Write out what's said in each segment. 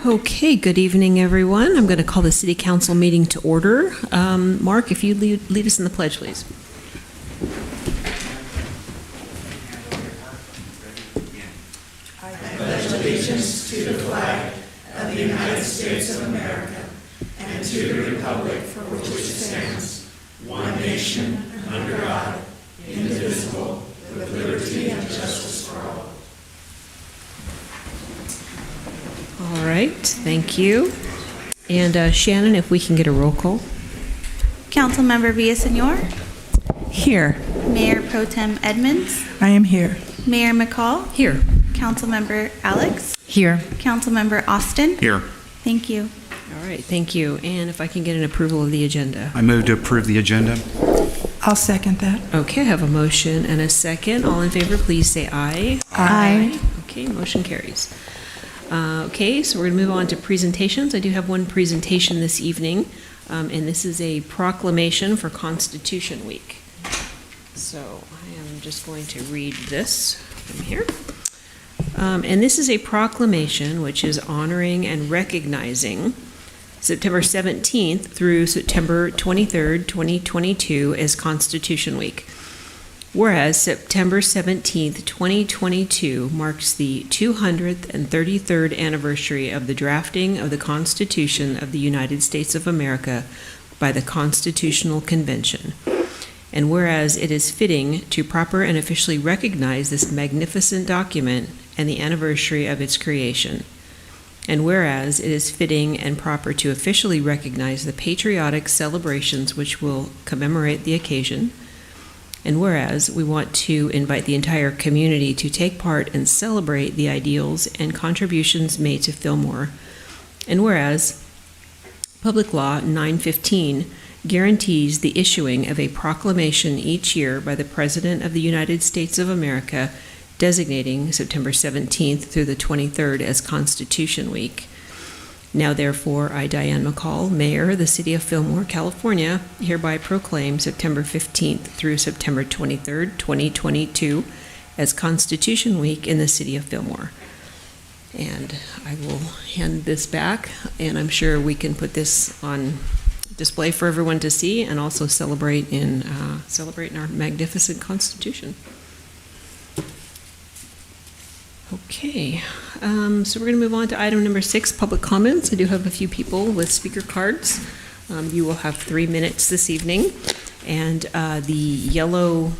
Okay, good evening, everyone. I'm going to call the City Council meeting to order. Mark, if you lead us in the pledge, please. I pledge allegiance to the flag of the United States of America and to the republic for which it stands, one nation, under God, indivisible, with liberty and justice for all. All right, thank you. And Shannon, if we can get a roll call. Councilmember Villasenor. Here. Mayor Pro Tem Edmonds. I am here. Mayor McCall. Here. Councilmember Alex. Here. Councilmember Austin. Here. Thank you. All right, thank you. And if I can get an approval of the agenda. I move to approve the agenda. I'll second that. Okay, I have a motion and a second. All in favor, please say aye. Aye. Okay, motion carries. Okay, so we're going to move on to presentations. I do have one presentation this evening, and this is a proclamation for Constitution Week. So I am just going to read this from here. And this is a proclamation which is honoring and recognizing September 17th through September 23rd, 2022 as Constitution Week. Whereas September 17th, 2022 marks the 233rd anniversary of the drafting of the Constitution of the United States of America by the Constitutional Convention. And whereas it is fitting to proper and officially recognize this magnificent document and the anniversary of its creation. And whereas it is fitting and proper to officially recognize the patriotic celebrations which will commemorate the occasion. And whereas we want to invite the entire community to take part and celebrate the ideals and contributions made to Fillmore. And whereas Public Law 915 guarantees the issuing of a proclamation each year by the President of the United States of America designating September 17th through the 23rd as Constitution Week. Now, therefore, I, Diane McCall, Mayor of the City of Fillmore, California, hereby proclaim September 15th through September 23rd, 2022 as Constitution Week in the City of Fillmore. And I will hand this back, and I'm sure we can put this on display for everyone to see and also celebrate in our magnificent Constitution. Okay, so we're going to move on to item number 6, public comments. I do have a few people with speaker cards. You will have 3 minutes this evening, and the yellow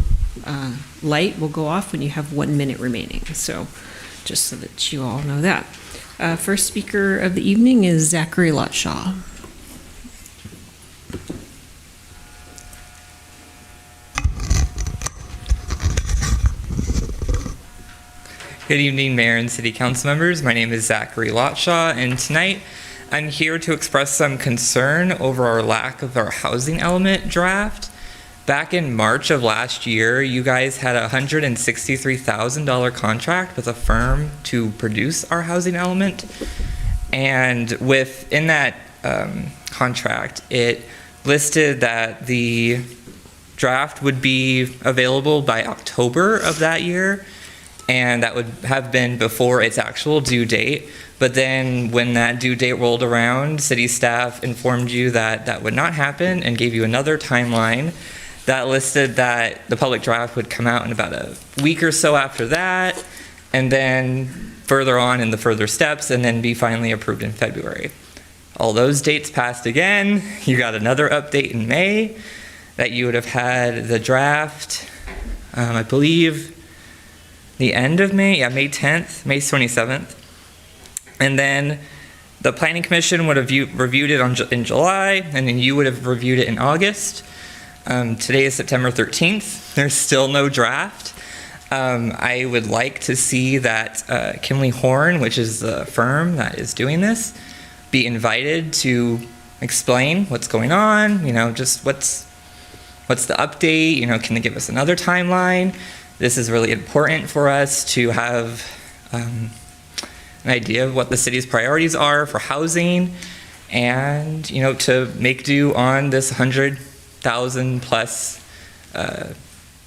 light will go off when you have 1 minute remaining. So just so that you all know that. First speaker of the evening is Zachary Lotshaw. Good evening, Mayor and City Council members. My name is Zachary Lotshaw, and tonight I'm here to express some concern over our lack of our housing element draft. Back in March of last year, you guys had a $163,000 contract with a firm to produce our housing element, and within that contract, it listed that the draft would be available by October of that year, and that would have been before its actual due date. But then when that due date rolled around, city staff informed you that that would not happen and gave you another timeline that listed that the public draft would come out in about a week or so after that, and then further on in the further steps, and then be finally approved in February. All those dates passed again. You got another update in May that you would have had the draft, I believe, the end of May, May 10th, May 27th. And then the Planning Commission would have reviewed it in July, and then you would have reviewed it in August. Today is September 13th. There's still no draft. I would like to see that Kimley Horn, which is the firm that is doing this, be invited to explain what's going on, just what's the update, can they give us another timeline? This is really important for us to have an idea of what the city's priorities are for housing, and to make do on this 100,000 plus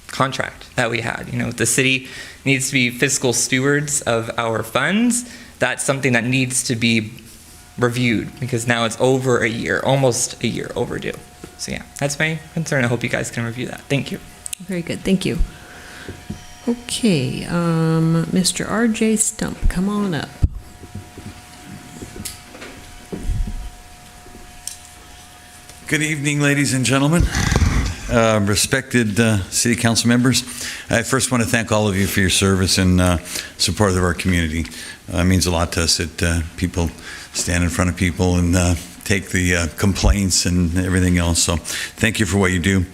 contract that we had. The city needs to be fiscal stewards of our funds. That's something that needs to be reviewed, because now it's over a year, almost a year overdue. So yeah, that's my concern. I hope you guys can review that. Thank you. Very good, thank you. Okay, Mr. R.J. Stump, come on up. Good evening, ladies and gentlemen, respected city council members. I first want to thank all of you for your service and support of our community. It means a lot to us that people stand in front of people and take the complaints and everything else. So thank you for what you do.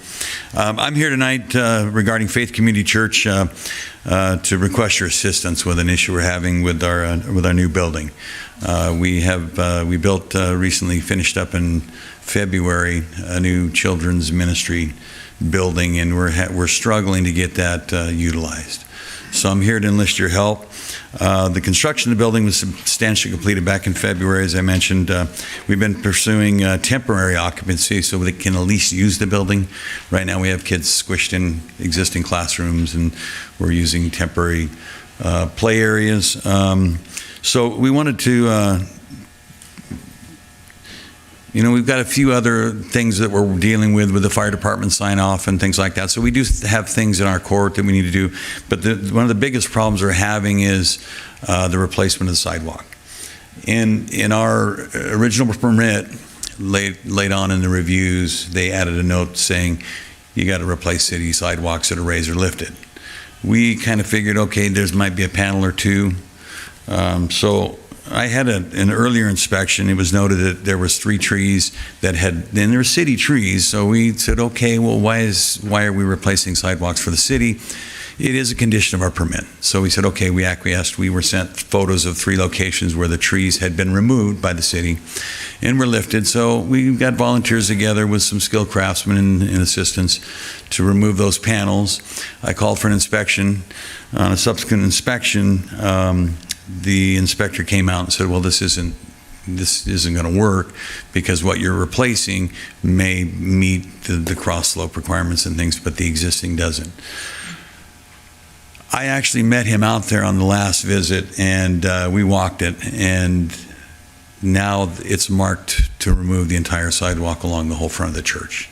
I'm here tonight regarding Faith Community Church to request your assistance with an issue we're having with our new building. We built recently, finished up in February, a new children's ministry building, and we're struggling to get that utilized. So I'm here to enlist your help. The construction of the building was substantially completed back in February, as I mentioned. We've been pursuing temporary occupancy so they can at least use the building. Right now we have kids squished in existing classrooms, and we're using temporary play areas. So we wanted to we've got a few other things that we're dealing with the fire department sign off and things like that. So we do have things in our court that we need to do. But one of the biggest problems we're having is the replacement of the sidewalk. In our original permit, late on in the reviews, they added a note saying you got to replace city sidewalks that are raised or lifted. We kind of figured, okay, there might be a panel or two. So I had an earlier inspection. It was noted that there was 3 trees that and they're city trees. So we said, okay, well, why are we replacing sidewalks for the city? It is a condition of our permit. So we said, okay, we acquiesced. We were sent photos of 3 locations where the trees had been removed by the city and were lifted. So we got volunteers together with some skilled craftsmen and assistants to remove those panels. I called for an inspection. On a subsequent inspection, the inspector came out and said, well, this isn't going to work because what you're replacing may meet the cross slope requirements and things, but the existing doesn't. I actually met him out there on the last visit, and we walked it, and now it's marked to remove the entire sidewalk along the whole front of the church.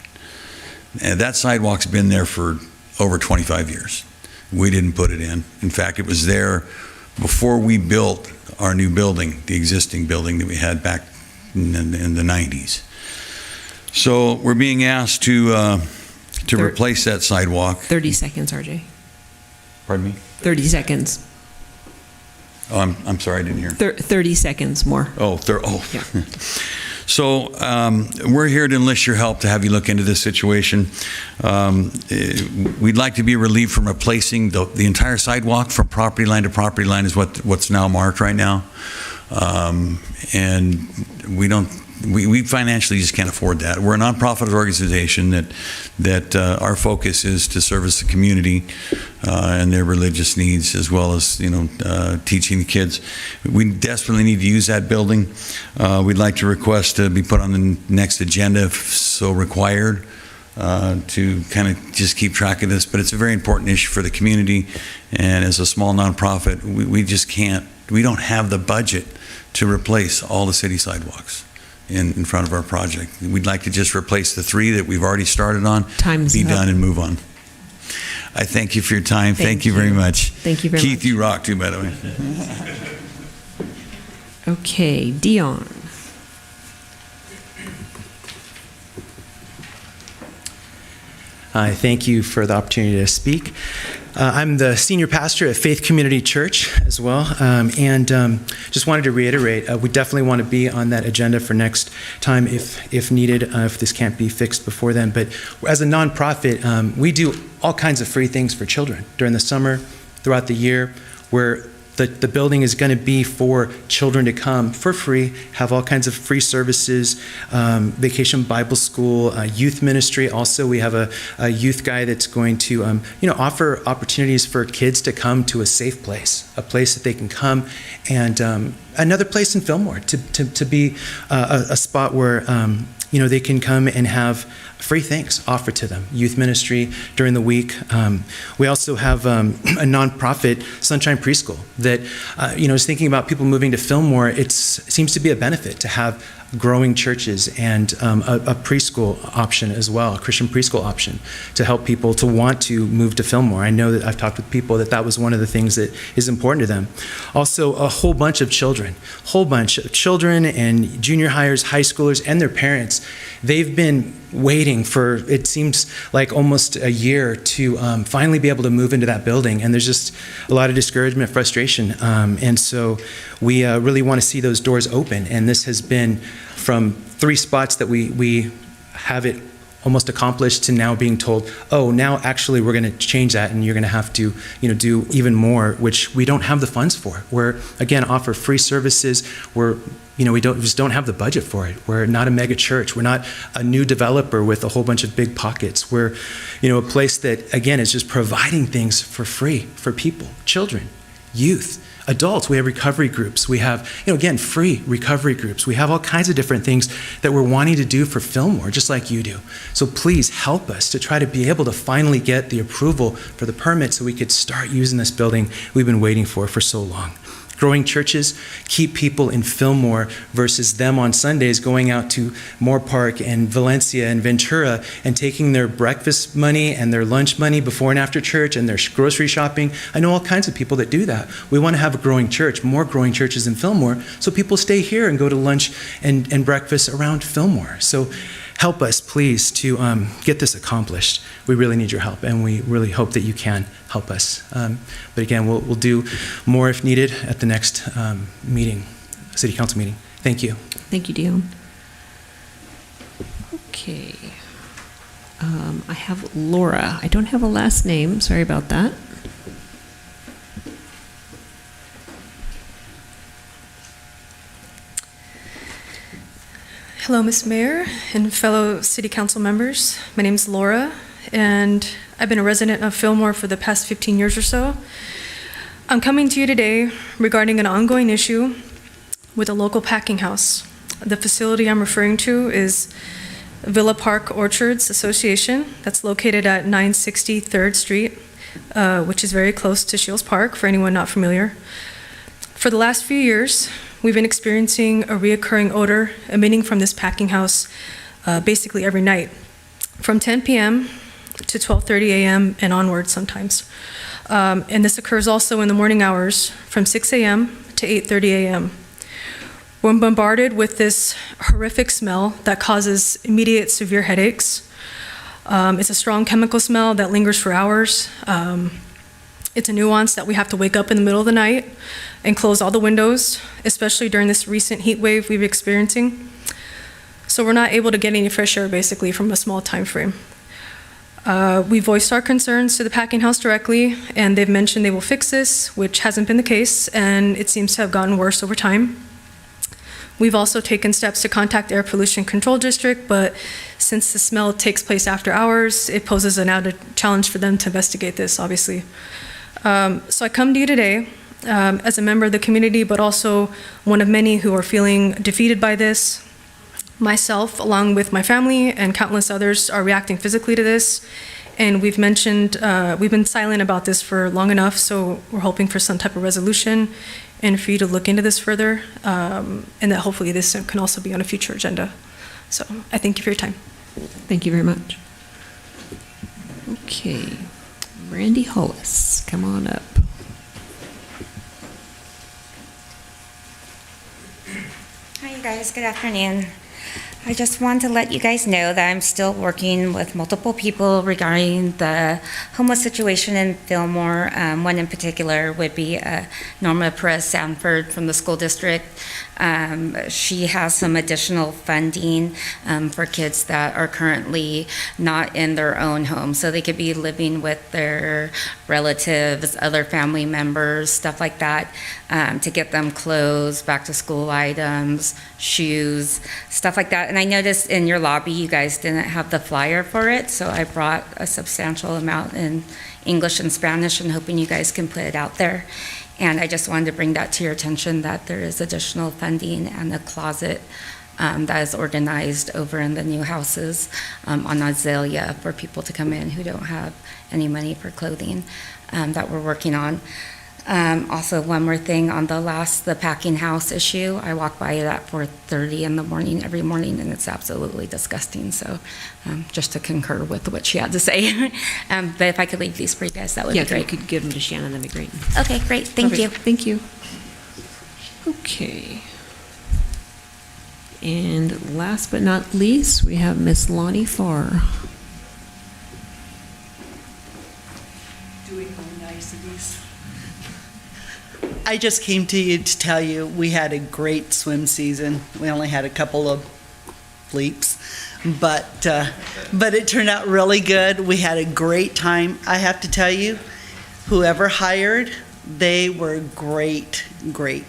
And that sidewalk's been there for over 25 years. We didn't put it in. In fact, it was there before we built our new building, the existing building that we had back in the 90s. So we're being asked to replace that sidewalk. 30 seconds, RJ. Pardon me? 30 seconds. Oh, I'm sorry, I didn't hear. 30 seconds more. Yeah. So we're here to enlist your help to have you look into this situation. We'd like to be relieved from replacing the entire sidewalk from property line to property line is what's now marked right now. And we financially just can't afford that. We're a nonprofit organization that our focus is to service the community and their religious needs, as well as teaching the kids. We desperately need to use that building. We'd like to request to be put on the next agenda if so required, to kind of just keep track of this. But it's a very important issue for the community, and as a small nonprofit, we just can't. We don't have the budget to replace all the city sidewalks in front of our project. We'd like to just replace the 3 that we've already started on, be done and move on. I thank you for your time. Thank you very much. Thank you very much. Keith, you rock too, by the way. Okay, Dion. Hi, thank you for the opportunity to speak. I'm the senior pastor at Faith Community Church as well, and just wanted to reiterate, we definitely want to be on that agenda for next time if needed, if this can't be fixed before then. But as a nonprofit, we do all kinds of free things for children during the summer, throughout the year, where the building is going to be for children to come for free, have all kinds of free services, Vacation Bible School, youth ministry. Also, we have a youth guy that's going to offer opportunities for kids to come to a safe place, a place that they can come, and another place in Fillmore to be a spot where they can come and have free things offered to them. Youth ministry during the week. We also have a nonprofit Sunshine Preschool that, is thinking about people moving to Fillmore. It seems to be a benefit to have growing churches and a preschool option as well, a Christian preschool option to help people to want to move to Fillmore. I know that I've talked with people that was one of the things that is important to them. Also, a whole bunch of children and junior hires, high schoolers, and their parents. They've been waiting for, it seems like almost a year to finally be able to move into that building. And there's just a lot of discouragement, frustration. And so we really want to see those doors open. And this has been from 3 spots that we have it almost accomplished to now being told, oh, now actually we're going to change that and you're going to have to, do even more, which we don't have the funds for. We're, again, offer free services. We just don't have the budget for it. We're not a mega church. We're not a new developer with a whole bunch of big pockets. We're, a place that, again, is just providing things for free for people, children, youth, adults. We have recovery groups. We have, again, free recovery groups. We have all kinds of different things that we're wanting to do for Fillmore, just like you do. So please help us to try to be able to finally get the approval for the permit so we could start using this building we've been waiting for so long. Growing churches keep people in Fillmore versus them on Sundays going out to Moore Park and Valencia and Ventura and taking their breakfast money and their lunch money before and after church and their grocery shopping. I know all kinds of people that do that. We want to have a growing church, more growing churches in Fillmore, so people stay here and go to lunch and breakfast around Fillmore. So help us, please, to get this accomplished. We really need your help, and we really hope that you can help us. But again, we'll do more if needed at the next meeting, City Council meeting. Thank you. Thank you, Dion. Okay. I have Laura. I don't have a last name. Sorry about that. Hello, Ms. Mayor and fellow City Council members. My name is Laura, and I've been a resident of Fillmore for the past 15 years or so. I'm coming to you today regarding an ongoing issue with a local packing house. The facility I'm referring to is Villa Park Orchards Association. That's located at 960 3rd Street, which is very close to Shields Park, for anyone not familiar. For the last few years, we've been experiencing a reoccurring odor emitting from this packing house basically every night, from 10 p.m. to 12:30 a.m. and onward sometimes. And this occurs also in the morning hours from 6 a.m. to 8:30 a.m. We're bombarded with this horrific smell that causes immediate severe headaches. It's a strong chemical smell that lingers for hours. It's a nuance that we have to wake up in the middle of the night and close all the windows, especially during this recent heat wave we've been experiencing. So we're not able to get any fresh air basically from a small time frame. We voiced our concerns to the packing house directly, and they've mentioned they will fix this, which hasn't been the case, and it seems to have gotten worse over time. We've also taken steps to contact Air Pollution Control District, but since the smell takes place after hours, it poses an added challenge for them to investigate this, obviously. So I come to you today as a member of the community, but also one of many who are feeling defeated by this. Myself, along with my family and countless others, are reacting physically to this. And we've been silent about this for long enough, so we're hoping for some type of resolution and for you to look into this further, and that hopefully this can also be on a future agenda. So I thank you for your time. Thank you very much. Okay. Randy Hollis, come on up. Hi, you guys. Good afternoon. I just want to let you guys know that I'm still working with multiple people regarding the homeless situation in Fillmore. One in particular would be Norma Perez Sanford from the school district. She has some additional funding for kids that are currently not in their own home. So they could be living with their relatives, other family members, stuff like that, to get them clothes, back to school items, shoes, stuff like that. And I noticed in your lobby you guys didn't have the flyer for it, so I brought a substantial amount in English and Spanish and hoping you guys can put it out there. And I just wanted to bring that to your attention, that there is additional funding and a closet that is organized over in the new houses on Azalea for people to come in who don't have any money for clothing that we're working on. Also, one more thing on the packing house issue. I walk by it at 4:30 in the morning every morning, and it's absolutely disgusting. So, just to concur with what she had to say. But if I could leave these for you guys, that would Yeah, be if you great. could give them to Shannon, that'd be great. Okay, great. Thank you. Perfect. Thank you. Okay. And last but not least, we have Miss Lonnie Farr. Doing the niceties. I just came to you to tell you we had a great swim season. We only had a couple of bleeps, but it turned out really good. We had a great time. I have to tell you, whoever hired, they were great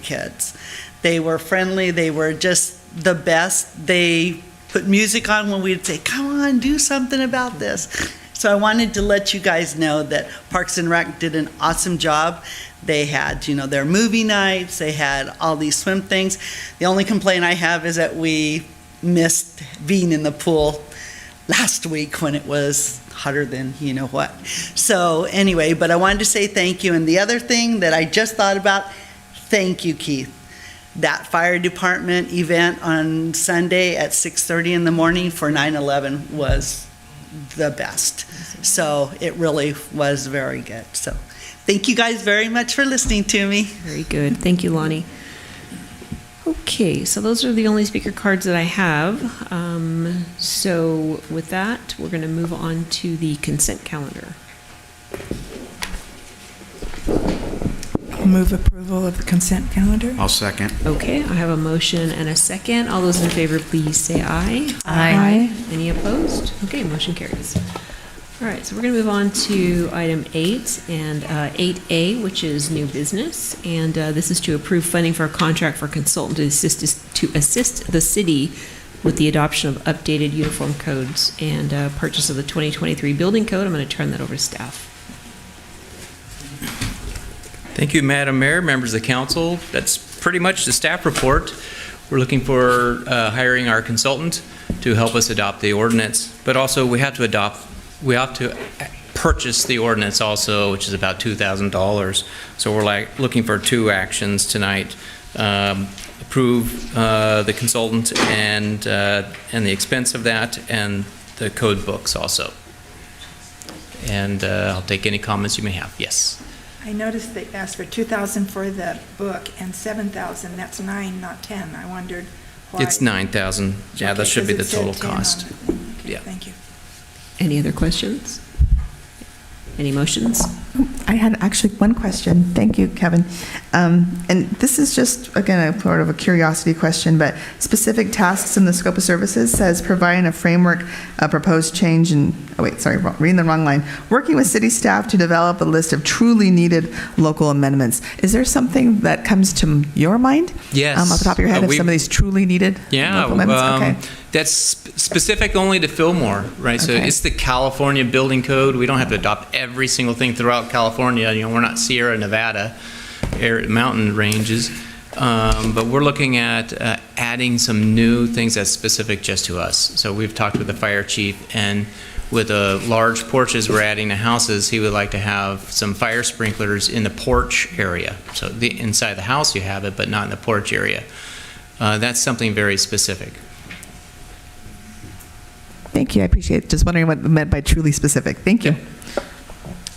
kids. They were friendly. They were just the best. They put music on when we'd say, "Come on, do something about this." So I wanted to let you guys know that Parks and Rec did an awesome job. They had, their movie nights. They had all these swim things. The only complaint I have is that we missed being in the pool last week when it was hotter than you know what. So anyway, but I wanted to say thank you. And the other thing that I just thought about, thank you, Keith. That fire department event on Sunday at 6:30 in the morning for 9/11 was the best. So it really was very good. So thank you guys very much for listening to me. Very good. Thank you, Lonnie. Okay, so those are the only speaker cards that I have. So with that, we're going to move on to the consent calendar. I'll move approval of the consent calendar. I'll second. Okay, I have a motion and a second. All those in favor, please say aye. Aye. Any opposed? Okay, motion carries. All right, so we're going to move on to item 8 and 8A, which is new business. And this is to approve funding for a contract for a consultant to assist the city with the adoption of updated uniform codes and purchase of the 2023 building code. I'm going to turn that over to staff. Thank you, Madam Mayor, members of the council. That's pretty much the staff report. We're looking for hiring our consultant to help us adopt the ordinance, but also we have to purchase the ordinance also, which is about $2,000. So we're looking for 2 actions tonight. Approve the consultant and the expense of that, and the code books also. And I'll take any comments you may have. Yes. I noticed they asked for 2,000 for the book and 7,000. That's 9, not 10. I wondered why. It's 9,000. Yeah, that Okay, should be the 'cause it said total 10 on cost. the thing. Okay, Yeah. thank you. Any other questions? Any motions? I had actually one question. Thank you, Kevin. And this is just, again, a sort of a curiosity question, but specific tasks in the scope of services says providing a framework, a proposed change in, reading the wrong line. Working with city staff to develop a list of truly needed local amendments. Is there something that comes to your mind? Yes. Off the top of your head, of some of these truly needed local amendments? Okay. That's specific only to Fillmore, right? So Okay. it's the California building code. We don't have to adopt every single thing throughout California. We're not Sierra Nevada mountain ranges. But we're looking at adding some new things that's specific just to us. So we've talked with the fire chief, and with the large porches we're adding to houses, he would like to have some fire sprinklers in the porch area. So inside the house you have it, but not in the porch area. That's something very specific. Thank you. I appreciate it. Just wondering what meant by truly specific. Thank you.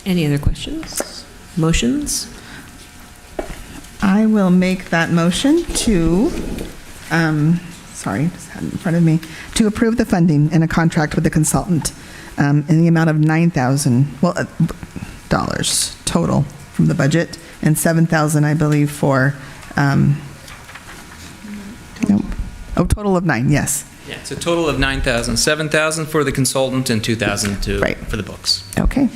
Any other questions? Motions? I will make that motion to, just had it in front of me, to approve the funding in a contract with the consultant in the amount of $9,000, dollars total from the budget, and $7,000, I believe, for, total of 9, yes. Yeah, it's a total of 9,000, 7,000 for the consultant and 2,000 Right. for the books. Okay.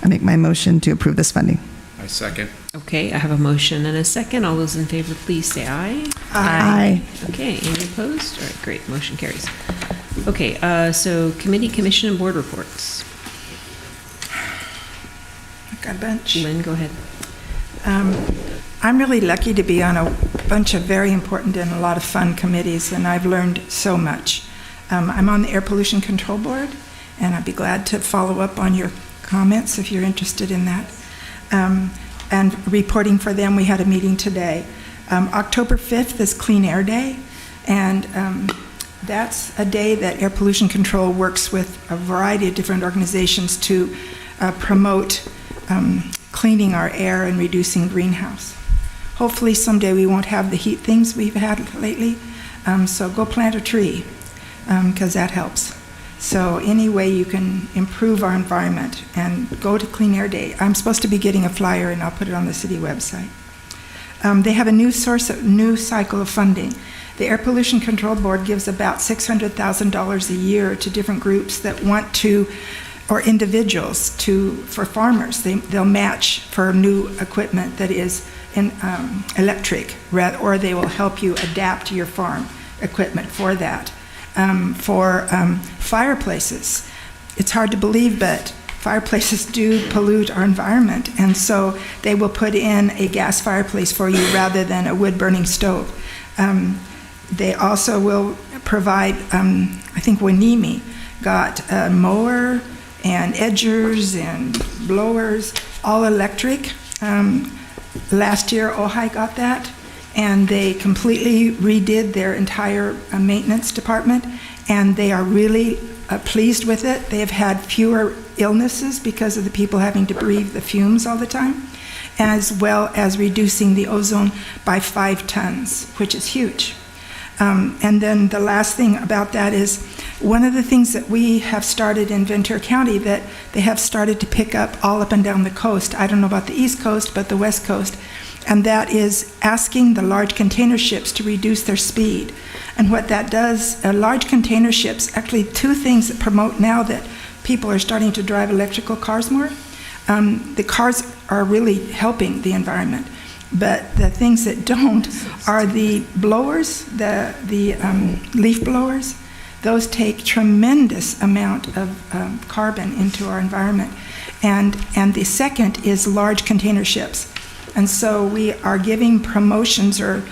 I make my motion to approve this funding. I second. Okay, I have a motion and a second. All those in favor, please say aye. Aye. Okay, any opposed? All right, great, motion carries. Okay, so committee, commission, and board reports. I've got a bunch. Lynn, go ahead. I'm really lucky to be on a bunch of very important and a lot of fun committees, and I've learned so much. I'm on the Air Pollution Control Board, and I'd be glad to follow up on your comments if you're interested in that. And reporting for them, we had a meeting today. October 5th is Clean Air Day, and that's a day that Air Pollution Control works with a variety of different organizations to promote cleaning our air and reducing greenhouse. Hopefully someday we won't have the heat things we've had lately, so go plant a tree, because that helps. So any way you can improve our environment, and go to Clean Air Day. I'm supposed to be getting a flyer, and I'll put it on the city website. They have a new cycle of funding. The Air Pollution Control Board gives about $600,000 a year to different groups that want to, or individuals for farmers. They'll match for new equipment that is electric, or they will help you adapt your farm equipment for that. For fireplaces, it's hard to believe, but fireplaces do pollute our environment, and so they will put in a gas fireplace for you rather than a wood-burning stove. They also will provide, I think Wanimi got a mower and edgers and blowers, all electric. Last year, Ojai got that, and they completely redid their entire maintenance department, and they are really pleased with it. They have had fewer illnesses because of the people having to breathe the fumes all the time, as well as reducing the ozone by 5 tons, which is huge. And then the last thing about that is, one of the things that we have started in Ventura County that they have started to pick up all up and down the coast, I don't know about the East Coast, but the West Coast, and that is asking the large container ships to reduce their speed. And what that does, large container ships, actually 2 things that promote now that people are starting to drive electrical cars more. The cars are really helping the environment, but the things that don't are the blowers, the leaf blowers. Those take tremendous amount of carbon into our environment. And the second is large container ships. And so we are giving promotions or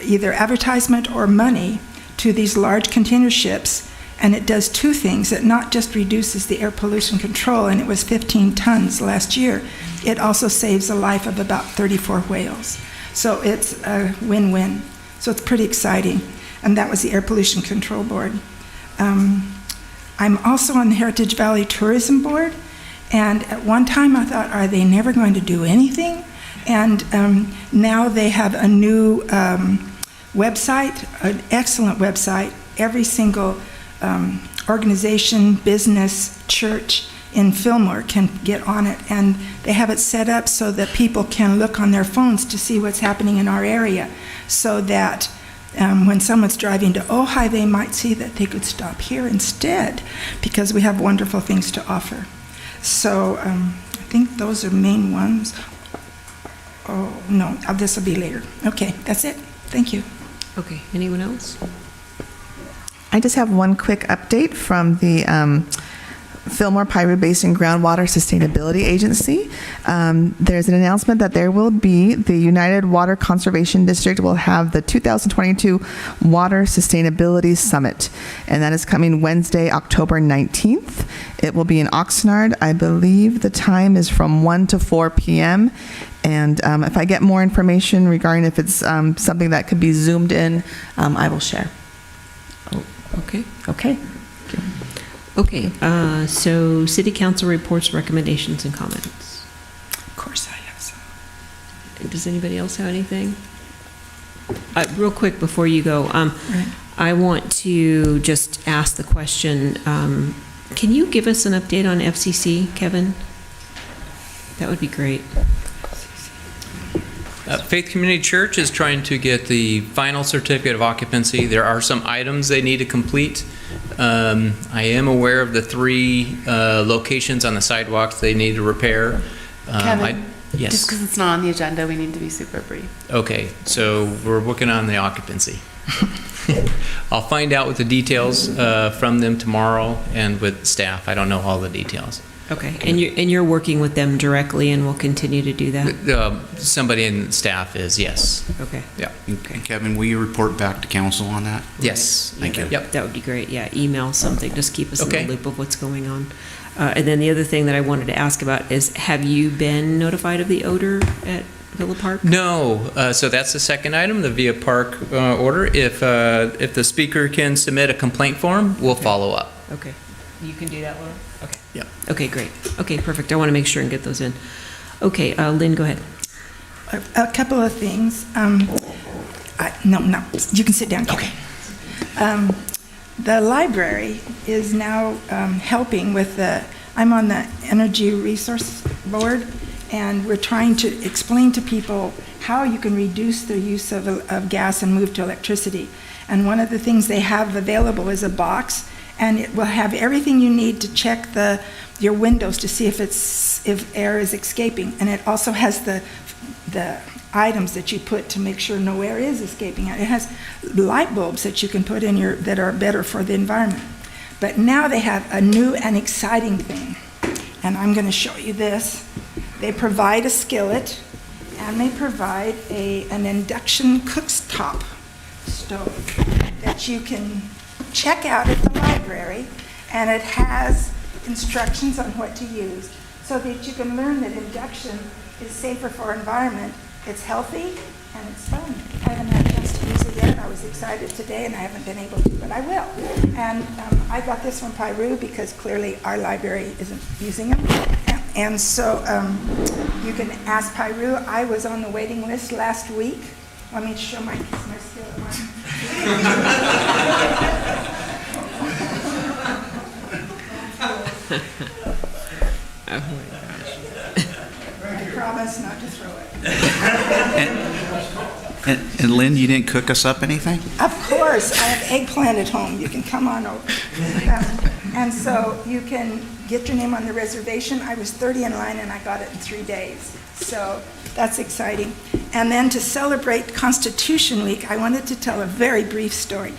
either advertisement or money to these large container ships, and it does 2 things. It not just reduces the air pollution control, and it was 15 tons last year, it also saves the life of about 34 whales. So it's a win-win. So it's pretty exciting. And that was the Air Pollution Control Board. I'm also on the Heritage Valley Tourism Board, and at one time I thought, are they never going to do anything? And now they have a new website, an excellent website. Every single organization, business, church in Fillmore can get on it, and they have it set up so that people can look on their phones to see what's happening in our area, so that when someone's driving to Ojai, they might see that they could stop here instead, because we have wonderful things to offer. So I think those are main ones. Oh, no, this will be later. Okay, that's it. Thank you. Okay, anyone else? I just have one quick update from the Fillmore Piru Basin Groundwater Sustainability Agency. There's an announcement that there will be, the United Water Conservation District will have the 2022 Water Sustainability Summit, and that is coming Wednesday, October 19th. It will be in Oxnard. I believe the time is from 1 to 4 p.m., and if I get more information regarding if it's something that could be zoomed in, I will share. Okay. Okay. Okay, so city council reports, recommendations, and comments. Of course I have some. Does anybody else have anything? Real quick before you go, Right. I want to just ask the question, can you give us an update on FCC, Kevin? That would be great. Faith Community Church is trying to get the final certificate of occupancy. There are some items they need to complete. I am aware of the 3 locations on the sidewalks they need to repair. Kevin, yes. just because it's not on the agenda, we need to be super brief. Okay, so we're working on the occupancy. I'll find out with the details from them tomorrow and with staff. I don't know all the details. Okay, and you're working with them directly and will continue to do that? Somebody in staff is, yes. Okay. Yeah. And Kevin, will you report back to council on that? Yes. Thank you. Yep. That would be great, yeah, email something, just keep us in Okay. the loop of what's going on. And then the other thing that I wanted to ask about is, have you been notified of the odor at Villa Park? No, so that's the second item, the Villa Park order. If the speaker can submit a complaint form, we'll follow up. Okay, you can do that, Laura? Okay. Yep. Okay, great. Okay, perfect, I want to make sure and get those in. Okay, Lynn, go ahead. A couple of things. No, you can sit down. Okay. The library is now helping with I'm on the Energy Resource Board, and we're trying to explain to people how you can reduce the use of gas and move to electricity. And one of the things they have available is a box, and it will have everything you need to check your windows to see if air is escaping. And it also has the items that you put to make sure no air is escaping. It has light bulbs that you can put in that are better for the environment. But now they have a new and exciting thing, and I'm going to show you this. They provide a skillet, and they provide an induction cooktop stove that you can check out at the library, and it has instructions on what to use so that you can learn that induction is safer for our environment. It's healthy and it's fun. I haven't had a chance to use it yet. I was excited today and I haven't been able to, but I will. And I got this from Piru because clearly our library isn't using them. And so you can ask Piru. I was on the waiting list last week. Want me to show my skill at one? Oh my gosh. I promise not to throw it. And Lynn, you didn't cook us up anything? Of course, I have eggplant at home. You can come on over. And so you can get your name on the reservation. I was 30 in line and I got it in 3 days. So that's exciting. And then to celebrate Constitution Week, I wanted to tell a very brief story.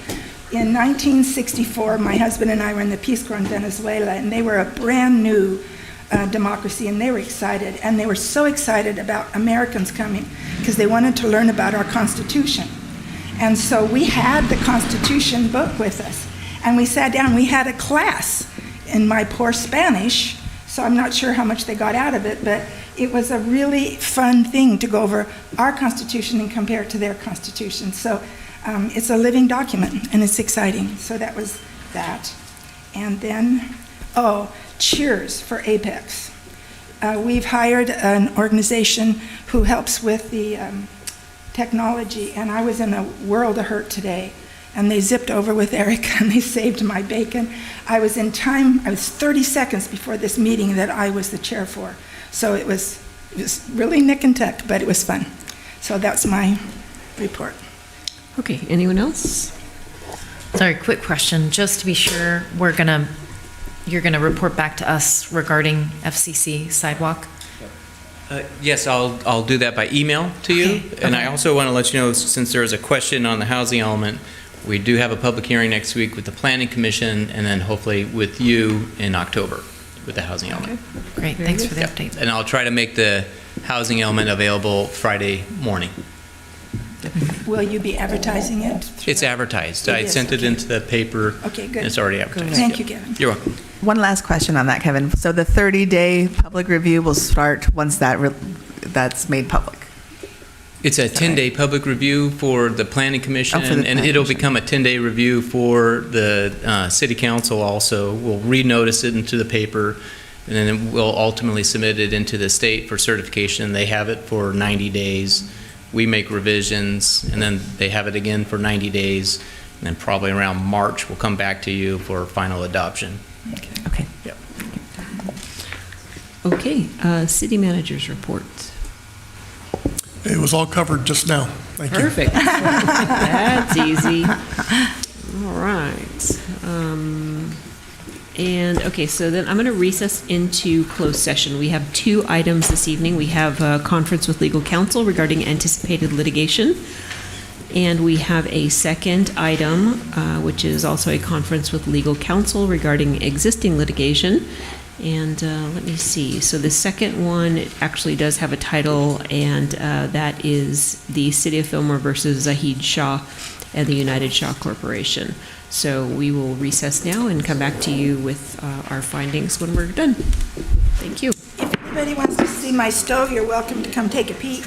In 1964, my husband and I were in the Peace Corps in Venezuela, and they were a brand new democracy, and they were excited. And they were so excited about Americans coming because they wanted to learn about our Constitution. And so we had the Constitution book with us, and we sat down. We had a class in my poor Spanish, so I'm not sure how much they got out of it, but it was a really fun thing to go over our Constitution and compare it to their Constitution. So it's a living document, and it's exciting. So that was that. And then, cheers for Apex. We've hired an organization who helps with the technology, and I was in a world of hurt today, and they zipped over with Eric, and they saved my bacon. I was in time, I was 30 seconds before this meeting that I was the chair for. So it was really nick and tuck, but it was fun. So that's my report. Okay, anyone else? Sorry, quick question, just to be sure, you're gonna report back to us regarding FCC sidewalk? Yes, I'll do that by email to you. Okay. And I also want to let you know, since there is a question on the housing element, we do have a public hearing next week with the Planning Commission, and then hopefully with you in October with the housing element. Great, Very thanks good. for the Yep. update. And I'll try to make the housing element available Friday morning. Will you be advertising it? It's advertised. It I is, sent it okay. into the paper. Okay, good. And it's already advertised. Thank Yep. you, Kevin. You're welcome. One last question on that, Kevin. So the 30-day public review will start once that's made public. It's a 10-day public review for the Planning Commission, Oh, for the and Planning it'll Commission. become a 10-day review for the City Council also. We'll renotice it into the paper, and then we'll ultimately submit it into the state for certification. They have it for 90 days. We make revisions, and then they have it again for 90 days, and then probably around March, we'll come back to you for final adoption. Okay. Yep. Okay, city managers report. It was all covered just now. Thank you. Perfect. That's easy. All right. And, okay, so then I'm going to recess into closed session. We have 2 items this evening. We have a conference with legal counsel regarding anticipated litigation. And we have a second item, which is also a conference with legal counsel regarding existing litigation. And let me see. So the second one actually does have a title, and that is the City of Fillmore versus Zahid Shah and the United Shah Corporation. So we will recess now and come back to you with our findings when we're done. Thank you. If anybody wants to see my stove, you're welcome to come take a peek.